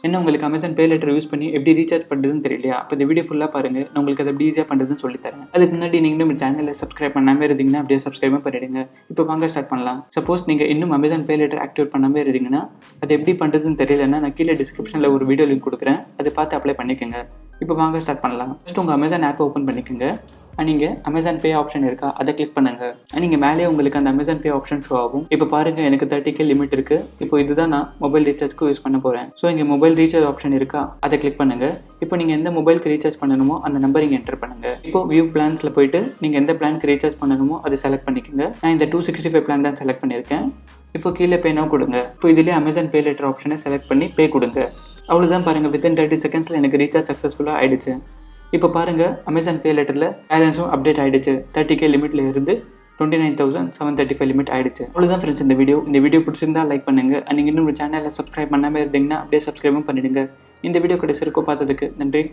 என்ன உங்களுக்கு அமேசான் பே letter use பண்ணி எப்படி ரீசார்ஜ் பண்ணுறதுன்னு தெரியலையா? அப்போ இந்த வீடியோ ஃபுல்லாக பாருங்கள். நான் உங்களுக்கு அதை எப்படி ஈஸியாக பண்ணுறதுன்னு சொல்லித்தரேன். அதுக்கு முன்னாடி நீங்கள் நம்ம சேனலில் சப்ஸ்கிரைப் பண்ணாமல் இருந்தீங்கன்னா அப்படியே சப்ஸ்கிரைபும் பண்ணிவிடுங்க. இப்போ வாங்க ஸ்டார்ட் பண்ணலாம். சப்போஸ் நீங்கள் இன்னும் அமேசான் பே லெட்டர் ஆக்டிவேட் பண்ணாமல் இருந்தீங்கன்னா அது எப்படி பண்ணுறதுன்னு தெரியலன்னா நான் கீழே டிஸ்கிரிப்ஷனில் ஒரு வீடியோ லிங்க் கொடுக்குறேன். அதை பார்த்து அப்ளை பண்ணிக்கோங்க. இப்போ வாங்க ஸ்டார்ட் பண்ணலாம். ஃபஸ்ட்டு உங்கள் அமேசான் ஆப்பை ஓப்பன் பண்ணிக்கோங்க. நீங்கள் அமேசான் பே ஆப்ஷன் இருக்கா அதை கிளிக் பண்ணுங்கள். நீங்கள் மேலே உங்களுக்கு அந்த அமேசான் பே ஆப்ஷன் ஷோ ஆகும். இப்போ பாருங்கள், எனக்கு 30K லிமிட் இருக்குது. இப்போ இதுதான் நான் மொபைல் ரீசார்ஜ்க்கு யூஸ் பண்ண போகிறேன். ஸோ இங்கே மொபைல் ரீசார்ஜ் ஆப்ஷன் இருக்கா அதை கிளிக் பண்ணுங்கள். இப்போ நீங்கள் எந்த மொபைலுக்கு ரீசார்ஜ் பண்ணணுமோ அந்த நம்பர் இங்கே என்டர் பண்ணுங்கள். இப்போ வியூ பிளான்ஸில் போயிட்டு நீங்கள் எந்த பிளானுக்கு ரீசார்ஜ் பண்ணணுமோ அதை செலக்ட் பண்ணிக்கோங்க. நான் இந்த 265 பிளான் தான் செலக்ட் பண்ணியிருக்கேன். இப்போ கீழே பே நவ் கொடுங்க. இப்போ இதிலே அமேசான் பே லெட்டர் ஆப்ஷனை செலக்ட் பண்ணி பே கொடுங்க. அவ்வளோதான் பாருங்கள், வித்தின் 30 செகண்ட்ஸில் எனக்கு ரீசார்ஜ் சக்ஸஸ்ஃபுல்லாக ஆயிடுச்சு. இப்போ பாருங்கள், அமேசான் பே லெட்டரில் பேலன்ஸும் அப்டேட் ஆகிடுச்சு. 30K லிமிட்டில் இருந்து 29,735 லிமிட் ஆகிடுச்சு. அவ்வளோதான் ஃப்ரெண்ட்ஸ் இந்த வீடியோ பிடிச்சிருந்தா லைக் பண்ணுங்கள். நீங்கள் இன்னும் சேனலில் சப்ஸ்கிரைப் பண்ணாமல் இருந்தீங்கன்னா அப்படியே சப்ஸ்கிரைபும் பண்ணிவிடுங்க. இந்த வீடியோ கடைசி பார்த்ததுக்கு நன்றி.